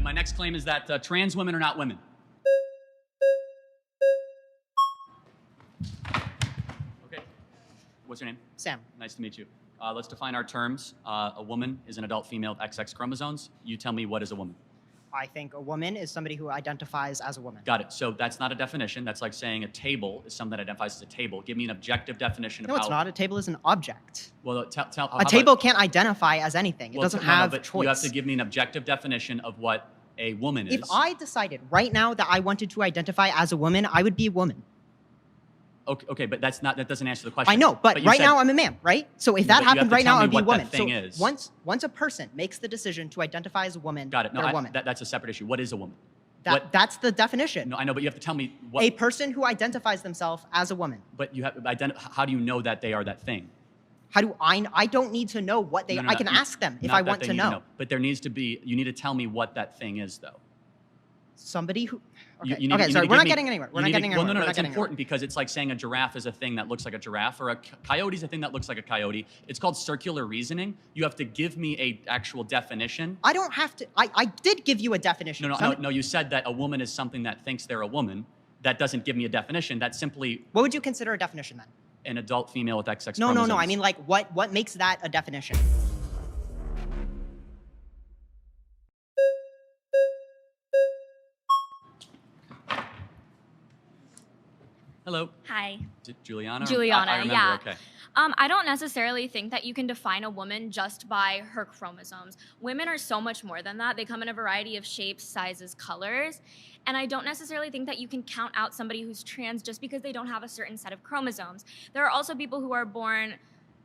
My next claim is that trans women are not women. Okay. What's your name? Sam. Nice to meet you. Let's define our terms. A woman is an adult female with XX chromosomes. You tell me, what is a woman? I think a woman is somebody who identifies as a woman. Got it. So that's not a definition. That's like saying a table is something that identifies as a table. Give me an objective definition of No, it's not. A table is an object. Well, A table can't identify as anything. It doesn't have choice. You have to give me an objective definition of what a woman is. If I decided right now that I wanted to identify as a woman, I would be a woman. Okay, but that doesn't answer the question. I know, but right now I'm a man, right? So if that happened right now, I'd be a woman. So once a person makes the decision to identify as a woman, got it. No, they're a woman. That's a separate issue. What is a woman? That's the definition. No, I know, but you have to tell me what. A person who identifies themselves as a woman. But you have how do you know that they are that thing? How do I don't need to know what they are. I can ask them if I want to know. But there needs to be, you need to tell me what that thing is, though. Somebody who, okay, sorry, we're not getting anywhere. We're not getting anywhere. Well, no, it's important because it's like saying a giraffe is a thing that looks like a giraffe, or a coyote is a thing that looks like a coyote. It's called circular reasoning. You have to give me a actual definition. I don't have to. I did give you a definition. No, you said that a woman is something that thinks they're a woman. That doesn't give me a definition. That's simply. What would you consider a definition then? An adult female with XX chromosomes. No. I mean, like, what makes that a definition? Hello. Hi. Juliana? Juliana, I remember, yeah. okay. I don't necessarily think that you can define a woman just by her chromosomes. Women are so much more than that. They come in a variety of shapes, sizes, colors. And I don't necessarily think that you can count out somebody who's trans just because they don't have a certain set of chromosomes. There are also people who are born,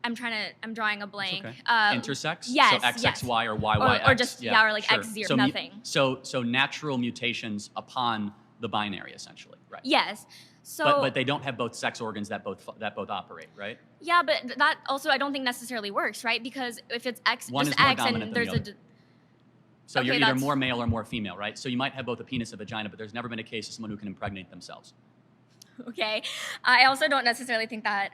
I'm drawing a blank. Okay. Intersex? Yes. So XXY or YYX? Or just, or like sure. X0, nothing. So natural mutations upon the binary, essentially, right? Yes. So, but they don't have both sex organs that both operate, right? Yeah, but that also I don't think necessarily works, right? Because if it's X, one just is more X, dominant and than there's the other. So okay, you're either more male or more female, right? So you might have both a penis and a vagina, but there's never been a case of someone who can impregnate themselves. Okay. I also don't necessarily think that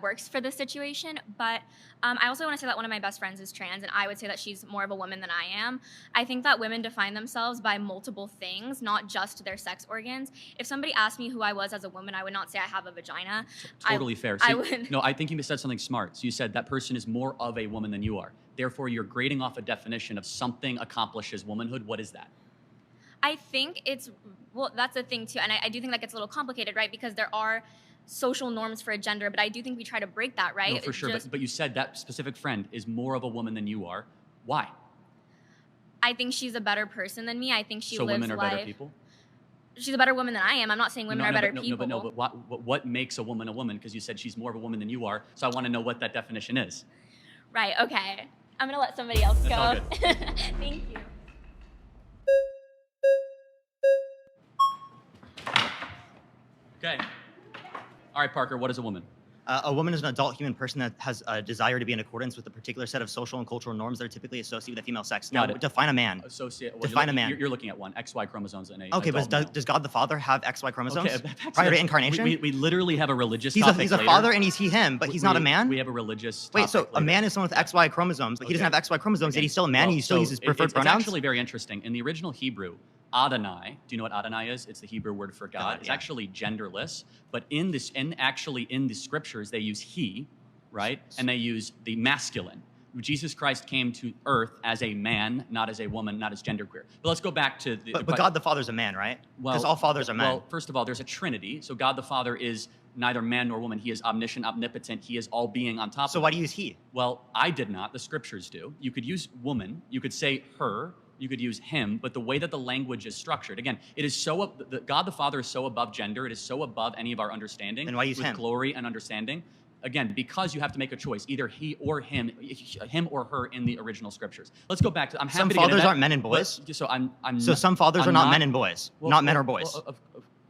works for this situation, but I also want to say that one of my best friends is trans, and I would say that she's more of a woman than I am. I think that women define themselves by multiple things, not just their sex organs. If somebody asked me who I was as a woman, I would not say I have a vagina. Totally fair. I would. No, I think you said something smart. So you said that person is more of a woman than you are. Therefore, you're grading off a definition of something accomplishes womanhood. What is that? I think well, that's the thing too, and I do think that gets a little complicated, right? Because there are social norms for a gender, but I do think we try to break that, right? No, for sure, but you said that specific friend is more of a woman than you are. Why? I think she's a better person than me. I think she lives life. So women are better people? She's a better woman than I am. I'm not saying women are better people. But what makes a woman a woman? Because you said she's more of a woman than you are, so I want to know what that definition is. Right, okay. I'm going to let somebody else go. That's all good. Thank you. Okay. All right, Parker, what is a woman? A woman is an adult human person that has a desire to be in accordance with a particular set of social and cultural norms that are typically associated with the female sex. Now, define a man. Define a man. You're looking at one, XY chromosomes in a okay, but does God the Father have XY chromosomes prior to incarnation? We literally have a religious topic later. He's a father and he's he/him, but he's not a man? We have a religious Wait, so a man is someone with XY chromosomes, but he doesn't have XY chromosomes, yet he's still a man and he still uses preferred pronouns? It's actually very interesting. In the original Hebrew, Adonai, do you know what Adonai is? It's the Hebrew word for God. It's actually genderless, but in the scriptures, they use he, right? And they use the masculine. Jesus Christ came to earth as a man, not as a woman, not as genderqueer. But let's go back to the... But God the Father's a man, right? Because all fathers are men. Well, first of all, there's a trinity. So God the Father is neither man nor woman. He is omniscient, omnipotent. He is all being on top of it. So why do you use he? Well, I did not. The scriptures do. You could use woman. You could say her. You could use him, but the way that the language is structured, again, it is so, God the Father is so above gender, it is so above any of our understanding. And why use with him? Glory and understanding. Again, because you have to make a choice, either he or him or her in the original scriptures. Let's go back to, I'm happy some to get into fathers that, aren't men and boys? So some fathers are not men and boys, not men or boys.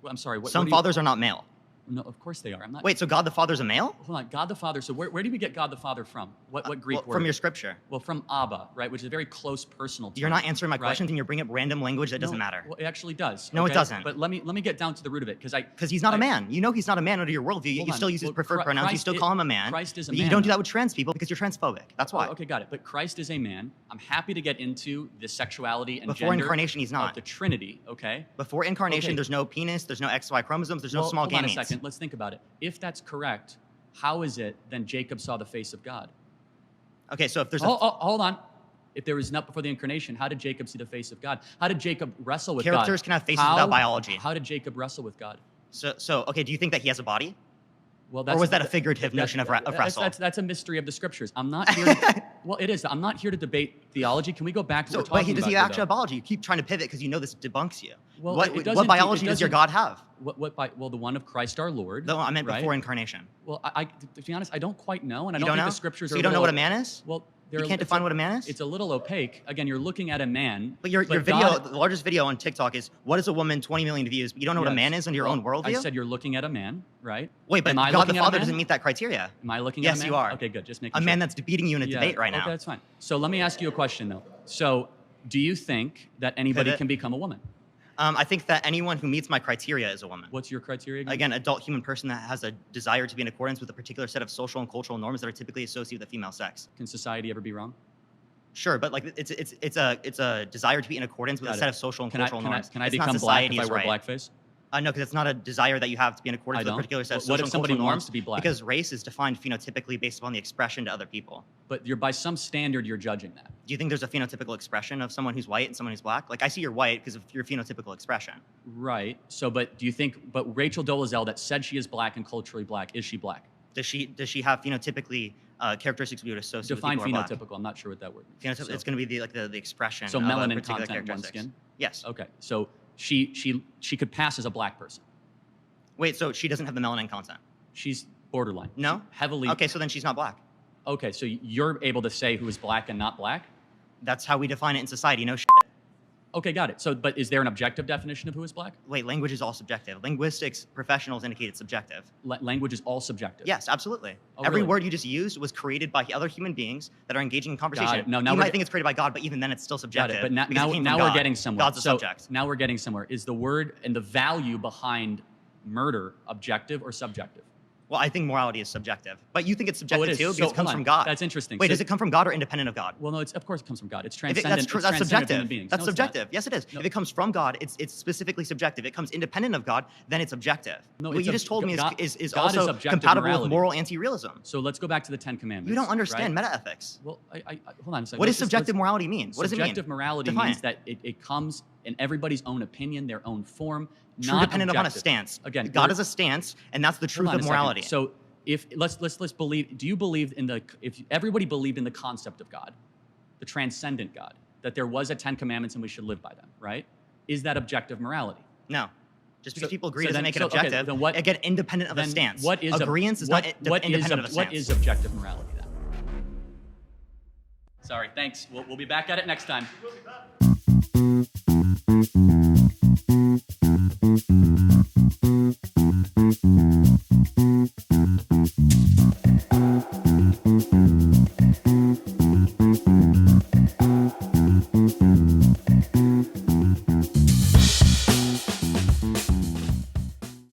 I'm sorry. Some fathers are not male. No, of course they are. I'm not. Wait, so God the Father's a male? Hold on. God the Father. So where do we get God the Father from? What Greek word? From your scripture. Well, from Abba, right, which is a very close personal term. You're not answering my right? questions, and you're bringing up random language that doesn't matter. Well, it actually does. No, okay? it doesn't. But let me get down to the root of it, because he's not a man. You know he's not a man under your worldview. Yet you still use his preferred pronouns. You still call him a man. Christ is a but man. You don't do that with trans people because you're transphobic. That's why. Okay, got it. But Christ is a man. I'm happy to get into the sexuality and Before gender incarnation, he's not. of the Trinity. Okay. Before incarnation, there's no penis, there's no XY chromosomes, there's no small gametes. Hold on a second. Let's think about it. If that's correct, how is it then Jacob saw the face of God? Okay, so if there's hold on. If there was not before the incarnation, how did Jacob see the face of God? How did Jacob wrestle with God? Characters can have faces without biology. How did Jacob wrestle with God? So okay, do you think that he has a body? Well, or was that a figurative notion of wrestle? That's a mystery of the scriptures. I'm not here. Well, it is. I'm not here to debate theology. Can we go back to what we're talking about? Does he actually have biology? You keep trying to pivot because you know this debunks you. Well, what biology does your God have? Well, the one of Christ our Lord. No, I meant right? before incarnation. Well, to be honest, I don't quite know, and I don't think know? the scriptures so are. You don't know what a man is? Well, you can't define what a man is? It's a little opaque. Again, you're looking at a man. But your video, the largest video on TikTok is, what is a woman, 20 million views, but you don't know what a man is under your own worldview? I said you're looking at a man, right? Wait, but God the Father doesn't meet that criteria. Am I looking at a man? Yes, you are. Okay, good. Just making sure. A man that's beating you in a debate right now. Okay, that's fine. So let me ask you a question, though. So do you think that anybody can become a woman? I think that anyone who meets my criteria is a woman. What's your criteria again? Again, adult human person that has a desire to be in accordance with a particular set of social and cultural norms that are typically associated with the female sex. Can society ever be wrong? Sure, but like it's a desire to be in accordance with a set of social and cultural norms. Can I become black if I wear blackface? No, because it's not a desire that you have to be in accordance with a particular set of social and cultural norms. What if somebody wants to be black? Because race is defined phenotypically based upon the expression to other people. But by some standard, you're judging that. Do you think there's a phenotypical expression of someone who's white and someone who's black? Like I see you're white because of your phenotypical expression. Right. So, but do you think? But Rachel Dolezal that said she is black and culturally black, is she black? Does she have phenotypically characteristics we would associate Define with people who are phenotypical. I'm not sure what that word means. Phenotypical. It's going to be the expression. So of melanin content in one's skin. Yes. Okay. So she could pass as a black person. Wait, so she doesn't have the melanin content? She's borderline. No? Heavily. Okay, so then she's not black. Okay, so you're able to say who is black and not black? That's how we define it in society, no shit. Okay, got it. So, but is there an objective definition of who is black? Wait, language is all subjective. Linguistics professionals indicate it's subjective. Language is all subjective? Yes, absolutely. Oh, Every really? word you just used was created by other human beings that are engaging in conversation. Got it. No, now you might think it's created by God, but even then it's still subjective. Got it. But now we're getting somewhere. God's a subject. Now we're getting somewhere. Is the word and the value behind murder objective or subjective? Well, I think morality is subjective. But you think it's subjective too because it comes from God. That's interesting. Wait, does it come from God or independent of God? Well, no, of course it comes from God. It's transcendent. That's subjective. Beings. That's subjective. Yes, it is. No. If it comes from God, it's specifically subjective. If it comes independent of God, then it's objective. No, what you just told me is also compatible with moral anti-realism. So let's go back to the Ten Commandments. You don't understand metaethics. Well, hold on a second. What does subjective morality mean? What does it mean? Subjective morality means that it comes in everybody's own opinion, their own form, true not dependent upon a stance. Again, God is a stance, and that's the truth of morality. So if let's believe, do you believe if everybody believed in the concept of God, the transcendent God, that there was a 10 commandments and we should live by them, right? Is that objective morality? No. Just because people agree doesn't make it objective. Okay, then what, again, independent of a stance. What is agreeance is not independent of a stance. What is objective morality then? Sorry, thanks. We'll be back at it next time.